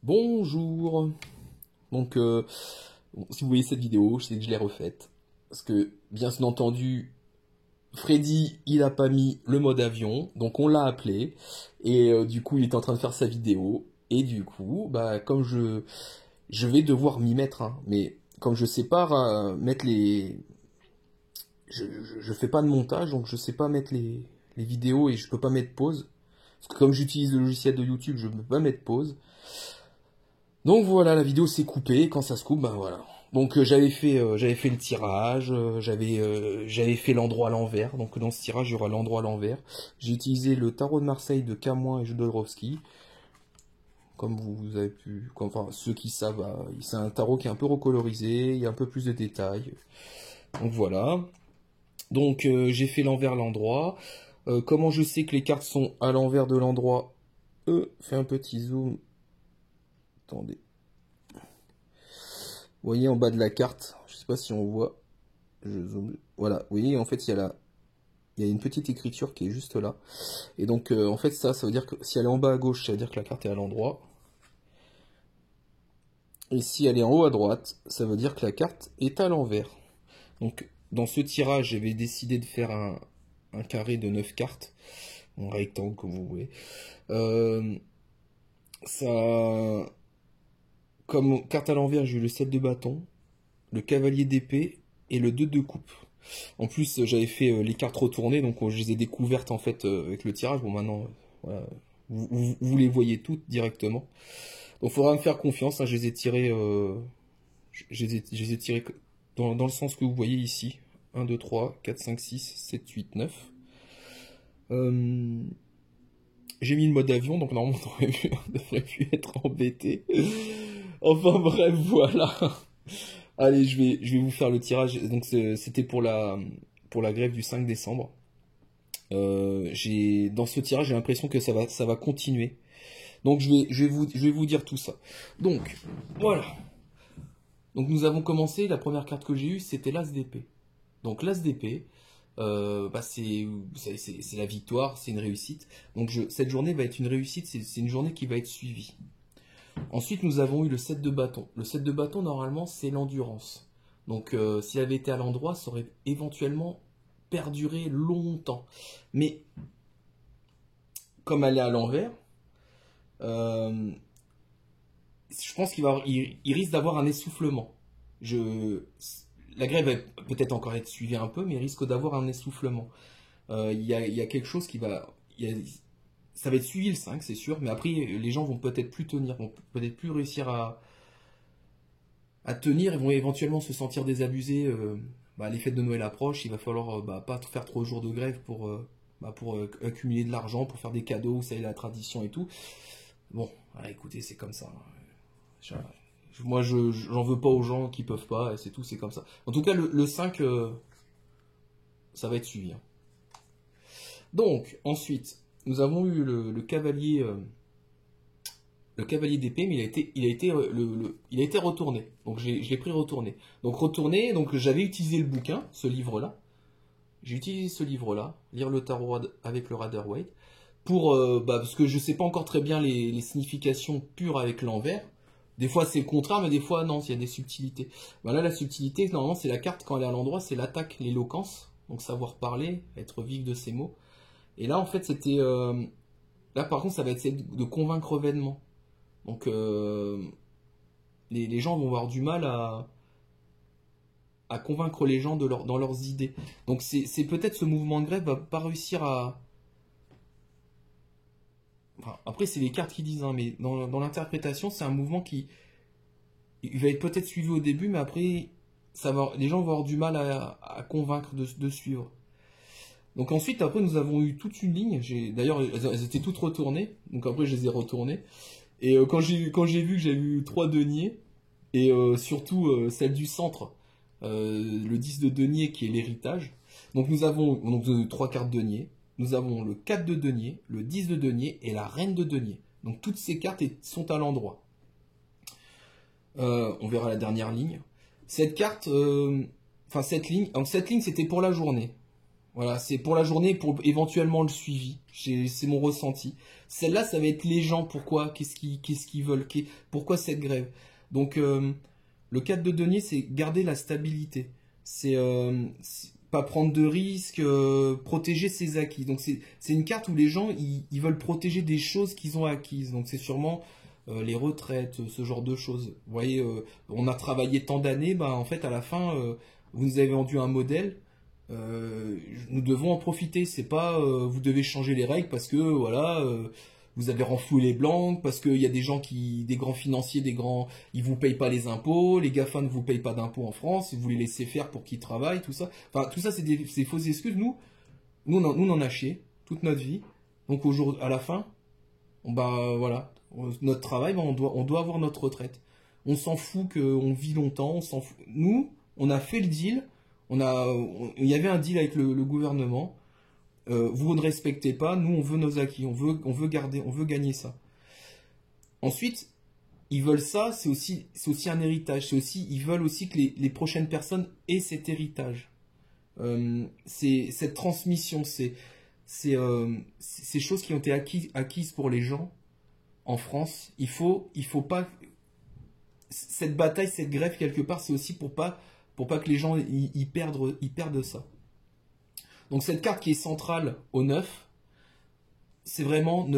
Bonjour. Donc, bon, si vous voyez cette vidéo, je sais que je l'ai refaite. Parce que, bien entendu, Freddy, il a pas mis le mode avion. Donc, on l'a appelé. Et du coup, il est en train de faire sa vidéo. Et du coup, bah, comme je vais devoir m'y mettre. Hein, mais comme je sais pas mettre les... je fais pas de montage, donc je sais pas mettre les vidéos et je peux pas mettre pause. Parce que comme j'utilise le logiciel de YouTube, je peux pas mettre pause. Donc voilà, la vidéo s'est coupée, quand ça se coupe, ben voilà. Donc j'avais fait le tirage, j'avais fait l'endroit à l'envers. Donc dans ce tirage, il y aura l'endroit à l'envers. J'ai utilisé le tarot de Marseille de Camoin et Jodorowsky. Comme vous avez pu, enfin ceux qui savent, c'est un tarot qui est un peu recolorisé, il y a un peu plus de détails. Donc voilà. Donc j'ai fait l'envers l'endroit. Comment je sais que les cartes sont à l'envers de l'endroit? Fais un petit zoom. Attendez. Vous voyez en bas de la carte, je sais pas si on voit, je zoome. Voilà, vous voyez en fait il y a une petite écriture qui est juste là. Et donc en fait ça veut dire que si elle est en bas à gauche, ça veut dire que la carte est à l'endroit. Et si elle est en haut à droite, ça veut dire que la carte est à l'envers. Donc dans ce tirage, j'avais décidé de faire un carré de 9 cartes, un rectangle comme vous voulez. Ça, comme carte à l'envers, j'ai eu le 7 de bâton, le cavalier d'épée et le 2 de coupe. En plus, j'avais fait les cartes retournées, donc je les ai découvertes en fait avec le tirage. Bon, maintenant, voilà, vous les voyez toutes directement. Donc, il faudra me faire confiance. Hein, je les ai tirées, je les ai tirées dans le sens que vous voyez ici. 1, 2, 3, 4, 5, 6, 7, 8, 9. J'ai mis le mode avion, donc normalement, on devrait plus être embêté. Enfin bref, voilà. Allez, je vais vous faire le tirage. Donc c'était pour la grève du 5 décembre. Dans ce tirage, j'ai l'impression que ça va continuer. Donc je vais vous dire tout ça. Donc voilà. Donc nous avons commencé. La première carte que j'ai eue, c'était l'As d'épée. Donc l'As d'épée, bah c'est la victoire, c'est une réussite. Donc cette journée va être une réussite. C'est une journée qui va être suivie. Ensuite, nous avons eu le 7 de bâton. Le 7 de bâton, normalement, c'est l'endurance. Donc, s'il avait été à l'endroit, ça aurait éventuellement perduré longtemps. Mais, comme elle est à l'envers, euh, je pense il risque d'avoir un essoufflement. La grève va peut-être encore être suivie un peu, mais il risque d'avoir un essoufflement. Il y a quelque chose qui va... ça va être suivi le 5, c'est sûr, mais après, les gens vont peut-être plus tenir, vont peut-être plus réussir à tenir, ils vont éventuellement se sentir désabusés. Les fêtes de Noël approchent, il va falloir pas faire trop de jours de grève pour accumuler de l'argent, pour faire des cadeaux, vous savez, la tradition et tout. Bon, écoutez, c'est comme ça. Moi, j'en veux pas aux gens qui peuvent pas, et c'est tout, c'est comme ça. En tout cas, le 5, ça va être suivi. Hein. Donc, ensuite, nous avons eu le cavalier... le cavalier d'épée, mais il a été retourné. Donc je l'ai pris retourné. Donc retourné, donc j'avais utilisé le bouquin, ce livre-là. J'ai utilisé ce livre-là, lire le tarot avec le Rider-Waite, pour parce que je sais pas encore très bien les significations pures avec l'envers. Des fois c'est le contraire, mais des fois non, il y a des subtilités. Là, la subtilité, normalement, c'est la carte quand elle est à l'endroit, c'est l'attaque, l'éloquence, donc savoir parler, être vif de ses mots. Et là, en fait, c'était là, par contre, ça va être de convaincre vainement. Donc les gens vont avoir du mal à convaincre les gens dans leurs idées. Donc c'est peut-être ce mouvement de grève va pas réussir à... Enfin, après c'est les cartes qui disent, hein, mais dans l'interprétation c'est un mouvement qui il va être peut-être suivi au début, mais après les gens vont avoir du mal à convaincre de suivre. Donc ensuite, après nous avons eu toute une ligne. D'ailleurs elles étaient toutes retournées, donc après je les ai retournées. Et quand j'ai vu que j'avais eu 3 deniers, et surtout celle du centre, le 10 de denier qui est l'héritage. Donc nous avons donc 3 cartes denier. Nous avons le 4 de denier, le 10 de denier et la reine de denier. Donc toutes ces cartes sont à l'endroit. On verra la dernière ligne. Cette carte, cette ligne c'était pour la journée. Voilà, c'est pour la journée, pour éventuellement le suivi. C'est mon ressenti. Celle-là, ça va être les gens. Pourquoi? Qu'est-ce qu'ils veulent? Pourquoi cette grève? Donc, le cadre de denier, c'est garder la stabilité. C'est pas prendre de risques, protéger ses acquis. Donc, c'est une carte où les gens, ils veulent protéger des choses qu'ils ont acquises. Donc, c'est sûrement les retraites, ce genre de choses. Vous voyez, on a travaillé tant d'années, bah, en fait, à la fin, vous nous avez vendu un modèle. Nous devons en profiter. C'est pas vous devez changer les règles parce que voilà vous avez renfloué les blancs, parce qu'il y a des gens des grands financiers, ils vous payent pas les impôts, les GAFA ne vous payent pas d'impôts en France, vous les laissez faire pour qu'ils travaillent, tout ça. Enfin tout ça c'est des fausses excuses. Nous on en a chié toute notre vie. Donc aujourd'hui à la fin, bah voilà, notre travail, bah, on doit avoir notre retraite. On s'en fout qu'on vit longtemps, on s'en fout. Nous on a fait le deal. Il y avait un deal avec le gouvernement. Vous ne respectez pas, nous on veut nos acquis, on veut garder, on veut gagner ça. Ensuite, ils veulent ça, c'est aussi un héritage. Ils veulent aussi que les prochaines personnes aient cet héritage. C'est cette transmission, ces choses qui ont été acquises pour les gens en France. Il faut pas cette bataille, cette grève quelque part, c'est aussi pour pas que les gens y perdent ça. Donc cette carte qui est centrale au 9, c'est vraiment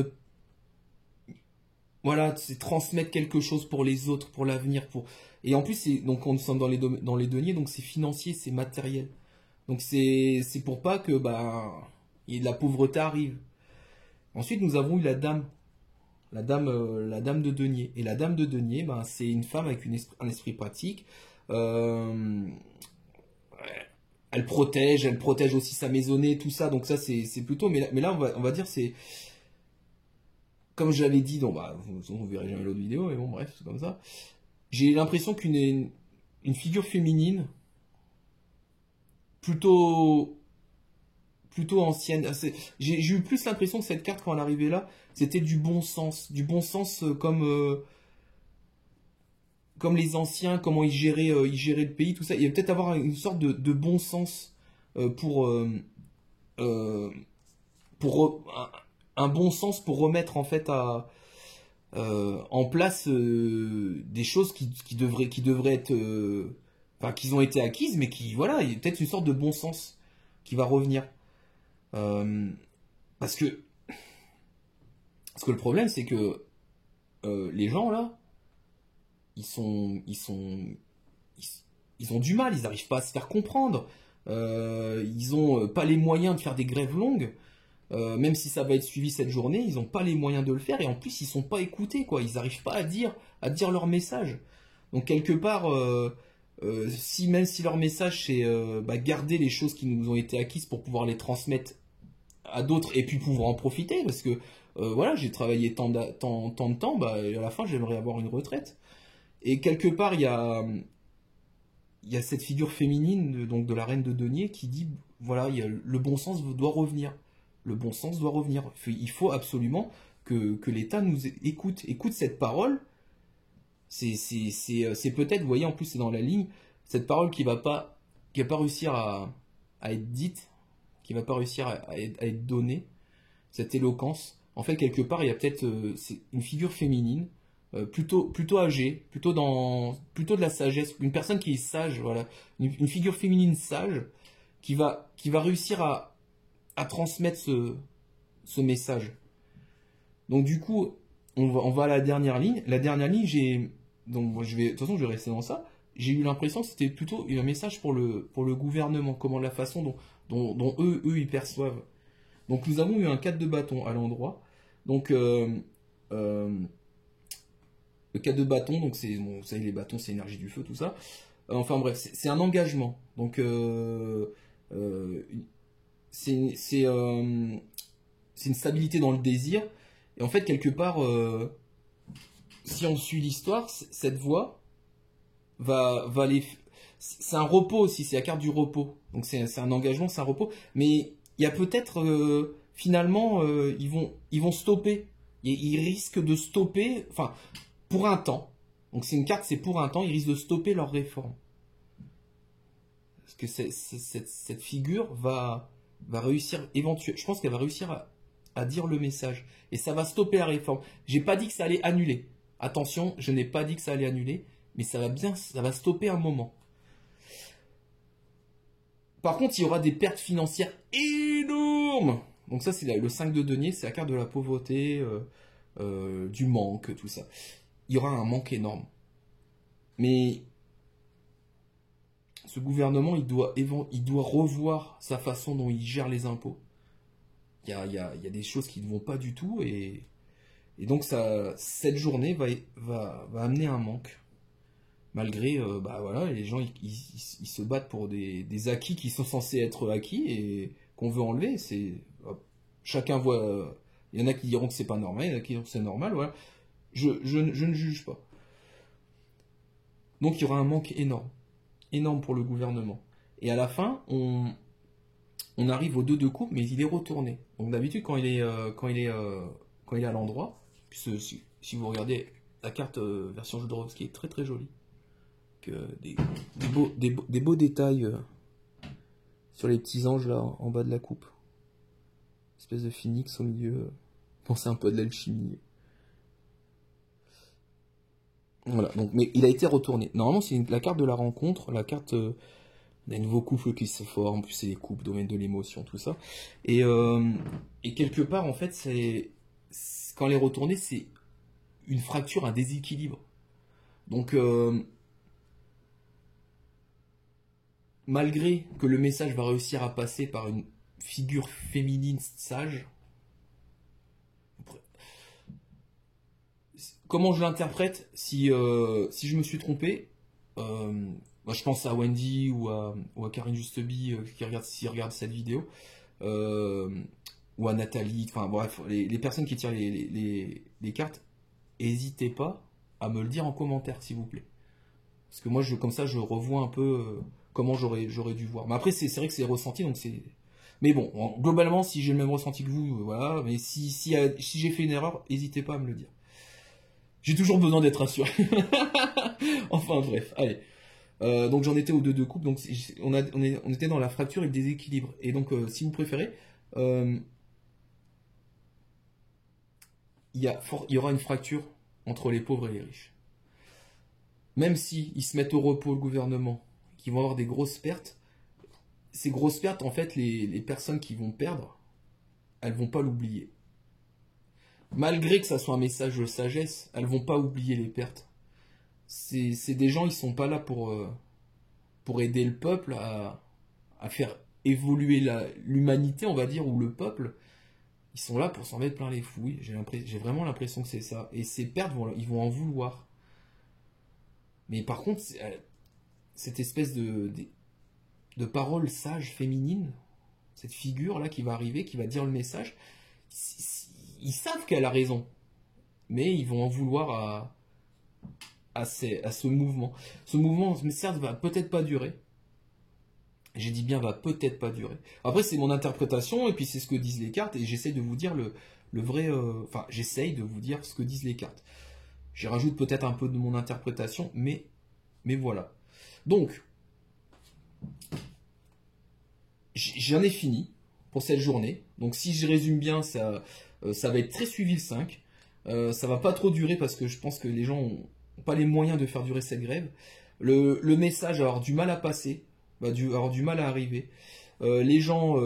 c'est transmettre quelque chose pour les autres, pour l'avenir, et en plus donc on sommes dans les deniers, donc c'est financier, c'est matériel. Donc c'est pour pas que la pauvreté arrive. Ensuite nous avons eu la dame de denier, et la dame de denier, c'est une femme avec un esprit pratique. Elle protège aussi sa maisonnée, tout ça. Donc ça, c'est plutôt. Mais là, on va dire, c'est comme je l'avais dit. Donc, vous verrez jamais l'autre vidéo, mais bon, bref, c'est comme ça. J'ai l'impression qu'une figure féminine, plutôt ancienne. J'ai eu plus l'impression que cette carte, quand elle arrivait là, c'était du bon sens comme les anciens, comment ils géraient le pays, tout ça. Il va peut-être avoir une sorte de bon sens pour un bon sens pour remettre en fait en place des choses qui devraient être, qu'ils ont été acquises, mais voilà, il y a peut-être une sorte de bon sens qui va revenir. Parce que le problème, c'est que les gens là, ils ont du mal, ils n'arrivent pas à se faire comprendre. Ils n'ont pas les moyens de faire des grèves longues. Même si ça va être suivi cette journée, ils n'ont pas les moyens de le faire. Et en plus, ils ne sont pas écoutés, quoi. Ils n'arrivent pas à dire leur message. Donc, quelque part, même si leur message, c'est garder les choses qui nous ont été acquises pour pouvoir les transmettre à d'autres et puis pouvoir en profiter. Parce que, voilà, j'ai travaillé tant de temps, à la fin, j'aimerais avoir une retraite. Et quelque part, il y a cette figure féminine donc de la reine de denier qui dit, voilà, le bon sens doit revenir. Le bon sens doit revenir. Il faut absolument que l'État nous écoute cette parole. C'est peut-être, vous voyez, en plus c'est dans la ligne, cette parole qui va pas réussir à être dite, qui va pas réussir à être donnée, cette éloquence. En fait, quelque part, il y a peut-être c'est une figure féminine, plutôt âgée, plutôt de la sagesse, une personne qui est sage, voilà, une figure féminine sage qui va réussir à transmettre ce message. Donc du coup, on va à la dernière ligne. La dernière ligne, de toute façon, je vais rester dans ça. J'ai eu l'impression que c'était plutôt un message pour le gouvernement, comment la façon dont eux ils perçoivent. Donc nous avons eu un 4 de bâton à l'endroit. Donc le 4 de bâton, donc c'est, bon, vous savez, les bâtons, c'est l'énergie du feu, tout ça. Enfin bref, c'est un engagement. Donc c'est une stabilité dans le désir. Et en fait, quelque part, si on suit l'histoire, cette voie va aller. C'est un repos aussi, c'est la carte du repos. Donc c'est un engagement, c'est un repos. Mais il y a peut-être finalement, ils vont stopper. Ils risquent de stopper, enfin, pour un temps. Donc c'est une carte, c'est pour un temps, ils risquent de stopper leur réforme. Parce que cette figure va réussir éventuellement. Je pense qu'elle va réussir à dire le message. Et ça va stopper la réforme. J'ai pas dit que ça allait annuler. Attention, je n'ai pas dit que ça allait annuler, mais ça va stopper un moment. Par contre, il y aura des pertes financières énormes. Donc ça, c'est le 5 de denier, c'est la carte de la pauvreté, du manque, tout ça. Il y aura un manque énorme. Mais ce gouvernement, il doit revoir sa façon dont il gère les impôts. Il y a des choses qui ne vont pas du tout, et donc cette journée va amener un manque. Malgré, bah voilà, les gens ils se battent pour des acquis qui sont censés être acquis et qu'on veut enlever. Chacun voit. Il y en a qui diront que c'est pas normal, il y en a qui diront que c'est normal. Voilà. Je ne juge pas. Donc il y aura un manque énorme pour le gouvernement. Et à la fin, on arrive au 2 de coupe, mais il est retourné. Donc d'habitude, quand il est à l'endroit, si vous regardez la carte version Jodorowsky est très très jolie. Des beaux détails sur les petits anges là en bas de la coupe. Espèce de phénix au milieu. Pensez un peu de l'alchimie. Voilà, donc, mais il a été retourné. Normalement, c'est la carte de la rencontre, la carte des nouveaux couples qui se forment, puis c'est les couples, domaine de l'émotion, tout ça. Et quelque part, en fait, quand elle est retournée, c'est une fracture, un déséquilibre. Donc, malgré que le message va réussir à passer par une figure féminine sage, comment je l'interprète si je me suis trompé, moi je pense à Wendy ou à Karine Justeby qui regarde cette vidéo, ou à Nathalie, enfin bref, les personnes qui tirent les cartes, n'hésitez pas à me le dire en commentaire s'il vous plaît. Parce que moi comme ça je revois un peu comment j'aurais dû voir. Mais après c'est vrai que c'est ressenti, donc c'est. Mais bon, globalement si j'ai le même ressenti que vous, voilà. Mais si j'ai fait une erreur, n'hésitez pas à me le dire. J'ai toujours besoin d'être rassuré. Enfin bref, allez. Donc j'en étais aux 2 de coupe, donc on était dans la fracture et le déséquilibre. Et donc si vous préférez, il y aura une fracture entre les pauvres et les riches. Même si ils se mettent au repos le gouvernement, qu'ils vont avoir des grosses pertes, ces grosses pertes, en fait, les personnes qui vont perdre, elles vont pas l'oublier. Malgré que ça soit un message de sagesse, elles vont pas oublier les pertes. C'est des gens, ils sont pas là pour aider le peuple à faire évoluer l'humanité, on va dire, ou le peuple. Ils sont là pour s'en mettre plein les fouilles. J'ai vraiment l'impression que c'est ça. Et ces pertes, ils vont en vouloir. Mais par contre, cette espèce de parole sage féminine, cette figure-là qui va arriver, qui va dire le message, ils savent qu'elle a raison. Mais ils vont en vouloir à ce mouvement. Ce mouvement, certes, va peut-être pas durer. J'ai dit bien va peut-être pas durer. Après, c'est mon interprétation, et puis c'est ce que disent les cartes, et j'essaie de vous dire le vrai... Enfin, j'essaye de vous dire ce que disent les cartes. J'y rajoute peut-être un peu de mon interprétation, mais voilà. Donc, j'en ai fini pour cette journée. Donc si je résume bien, ça va être très suivi le 5. Ça va pas trop durer parce que je pense que les gens ont pas les moyens de faire durer cette grève. Le message va avoir du mal à passer, va avoir du mal à arriver. Les gens,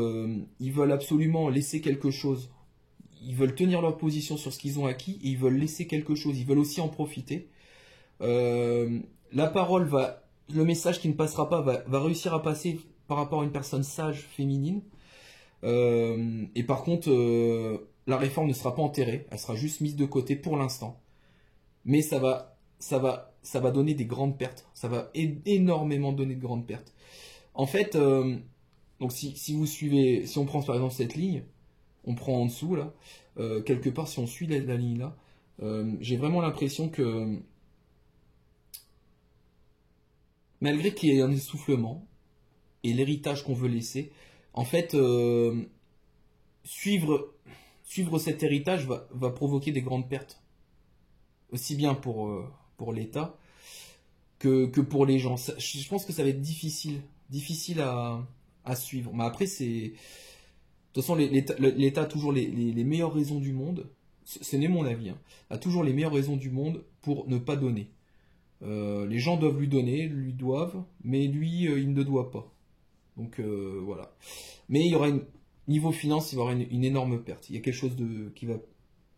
ils veulent absolument laisser quelque chose. Ils veulent tenir leur position sur ce qu'ils ont acquis et ils veulent laisser quelque chose. Ils veulent aussi en profiter. La parole le message qui ne passera pas va réussir à passer par rapport à une personne sage, féminine. Et par contre, la réforme ne sera pas enterrée. Elle sera juste mise de côté pour l'instant. Mais ça va donner des grandes pertes. Ça va énormément donner de grandes pertes. En fait, donc si vous suivez, si on prend par exemple cette ligne, on prend en dessous là, quelque part si on suit la ligne là, j'ai vraiment l'impression que malgré qu'il y ait un essoufflement et l'héritage qu'on veut laisser, en fait, suivre cet héritage va provoquer des grandes pertes, aussi bien pour l'État que pour les gens. Je pense que ça va être difficile à suivre. Mais après, de toute toute façon, l'État a toujours les meilleures raisons du monde, ce n'est mon avis, hein, a toujours les meilleures raisons du monde pour ne pas donner. Les gens doivent lui donner, lui doivent, mais lui, il ne doit pas. Donc voilà. Mais il y aura niveau finance, il va y avoir une énorme perte. Il y a quelque chose qui va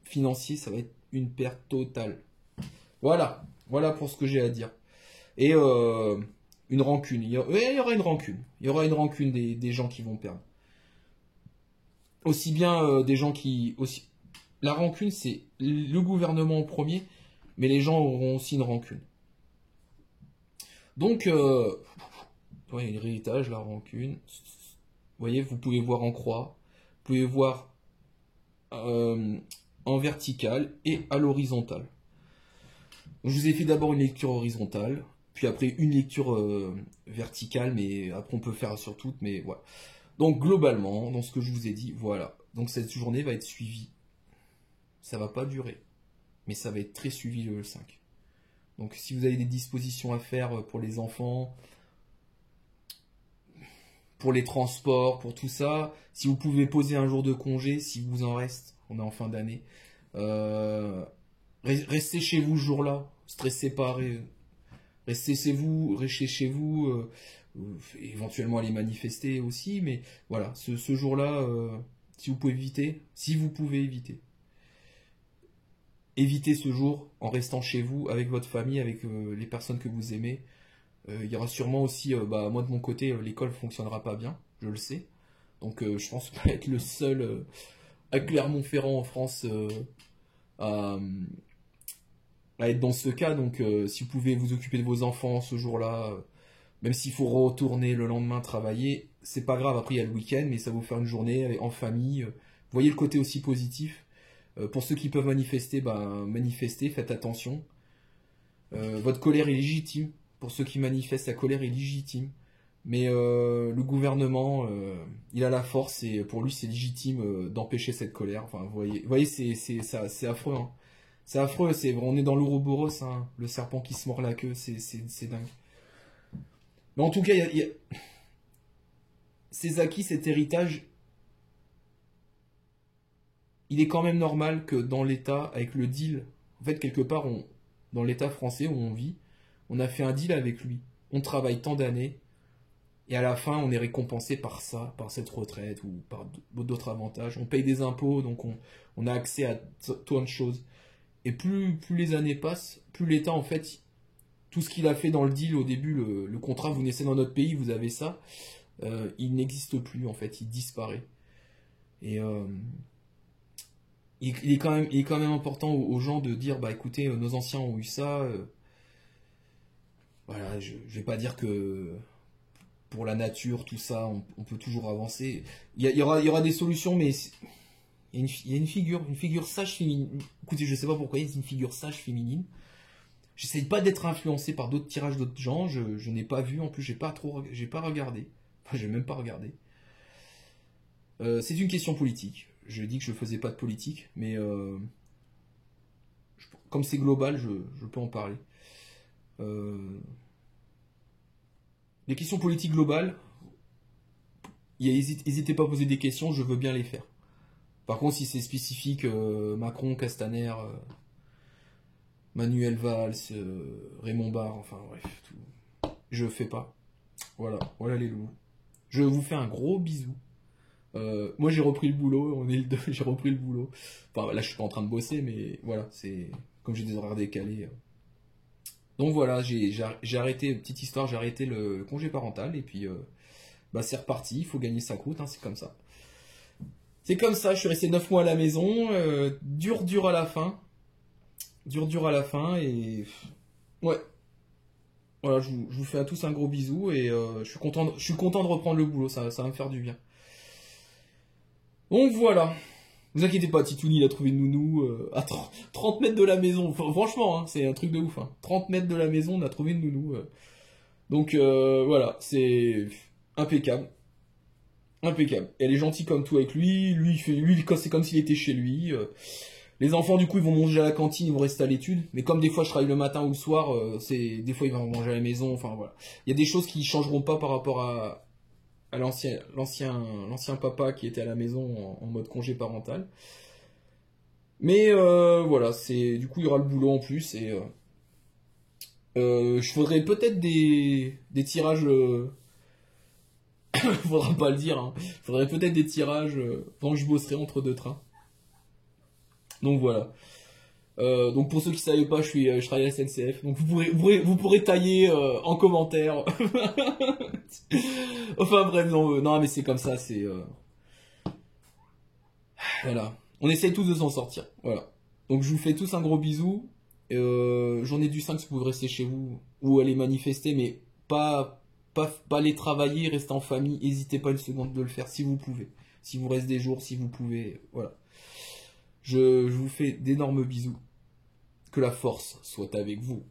financier, ça va être une perte totale. Voilà, voilà pour ce que j'ai à dire. Et une rancune. Il y aura une rancune. Il y aura une rancune des gens qui vont perdre. Aussi bien des gens qui... La rancune, c'est le gouvernement en premier, mais les gens auront aussi une rancune. Donc, l'héritage, la rancune. Vous voyez, vous pouvez voir en croix, vous pouvez voir en vertical et à l'horizontale. Je vous ai fait d'abord une lecture horizontale, puis après une lecture verticale, mais après on peut faire sur toutes, mais voilà. Donc globalement, dans ce que je vous ai dit, voilà. Donc cette journée va être suivie. Ça va pas durer, mais ça va être très suivi le 5. Donc si vous avez des dispositions à faire pour les enfants, pour les transports, pour tout ça, si vous pouvez poser un jour de congé, si vous en reste, on est en fin d'année, restez chez vous ce jour-là, stressez pas, restez chez vous, éventuellement aller manifester aussi, mais voilà, ce jour-là, si vous pouvez éviter, évitez ce jour en restant chez vous, avec votre famille, avec les personnes que vous aimez. Il y aura sûrement aussi, moi de mon côté, l'école fonctionnera pas bien, je le sais. Donc je pense pas être le seul à Clermont-Ferrand en France à être dans ce cas. Donc si vous pouvez vous occuper de vos enfants ce jour-là, même s'il faut retourner le lendemain travailler, c'est pas grave, après il y a le week-end, mais ça va vous faire une journée en famille. Voyez le côté aussi positif. Pour ceux qui peuvent manifester, manifestez, faites attention. Votre colère est légitime. Pour ceux qui manifestent, la colère est légitime. Mais le gouvernement, il a la force et pour lui, c'est légitime d'empêcher cette colère. Enfin, vous voyez, c'est affreux. Hein. C'est affreux. On est dans l'Ouroboros, hein, le serpent qui se mord la queue. C'est dingue. Mais en tout cas, ces acquis, cet héritage, il est quand même normal que dans l'État, avec le deal, en fait, quelque part, dans l'État français où on vit, on a fait un deal avec lui. On travaille tant d'années, et à la fin, on est récompensé par ça, par cette retraite, ou par d'autres avantages. On paye des impôts, donc on a accès à tant de choses. Et plus les années passent, plus l'État, en fait, tout ce qu'il a fait dans le deal au début, le contrat, vous naissez dans notre pays, vous avez ça, il n'existe plus, en fait, il disparaît. Et il est quand même important aux gens de dire, écoutez, nos anciens ont eu ça, voilà, je vais pas dire que pour la nature, tout ça, on peut toujours avancer. Il y aura des solutions, mais il y a une figure sage féminine. Écoutez, je sais pas pourquoi, il y a une figure sage féminine. J'essaye pas d'être influencé par d'autres tirages d'autres gens, je n'ai pas vu, en plus j'ai pas regardé. Enfin, j'ai même pas regardé. C'est une question politique. Je dis que je faisais pas de politique, mais comme c'est global, je peux en parler. Les questions politiques globales, n'hésitez pas à poser des questions, je veux bien les faire. Par contre, si c'est spécifique, Macron, Castaner, Manuel Valls, Raymond Barre, enfin bref, tout, je fais pas. Voilà les loups. Je vous fais un gros bisou. Moi j'ai repris le boulot, on est le 2, j'ai repris le boulot. Enfin là je suis pas en train de bosser, mais voilà, c'est comme j'ai des horaires décalés. Donc voilà, j'ai arrêté, petite histoire, j'ai arrêté le congé parental et puis c'est reparti, il faut gagner sa croûte, hein, c'est comme ça. C'est comme ça, je suis resté 9 mois à la maison, dur à la fin. Dur à la fin et ouais. Voilà, je vous fais à tous un gros bisou et je suis content de reprendre le boulot, ça va me faire du bien. Donc voilà. Vous inquiétez pas, Titouni il a trouvé une nounou à 30 mètres de la maison. Franchement, hein, c'est un truc de ouf. Hein. 30 mètres de la maison, on a trouvé une nounou. Donc voilà, c'est impeccable. Impeccable. Elle est gentille comme tout avec lui. Lui, c'est comme s'il était chez lui. Les enfants, du coup, ils vont manger à la cantine, ils vont rester à l'étude. Mais comme des fois, je travaille le matin ou le soir, des fois, ils vont manger à la maison. Enfin, voilà. Il y a des choses qui changeront pas par rapport à l'ancien papa qui était à la maison en mode congé parental. Mais voilà, du coup il y aura le boulot en plus et je ferai peut-être des tirages. Faudra pas le dire. Hein. Faudrait peut-être des tirages pendant que je bosserai entre deux trains. Donc voilà. Donc pour ceux qui ne savaient pas, je travaille à la SNCF. Donc vous pourrez tailler en commentaire. Enfin bref, non mais c'est comme ça, voilà. On essaye tous de s'en sortir. Voilà. Donc je vous fais tous un gros bisou. J'en ai du 5 si vous pouvez rester chez vous ou aller manifester, mais pas aller travailler, rester en famille. N'hésitez pas une seconde de le faire si vous pouvez. Si vous restez des jours, si vous pouvez. Voilà. Je vous fais d'énormes bisous. Que la force soit avec vous.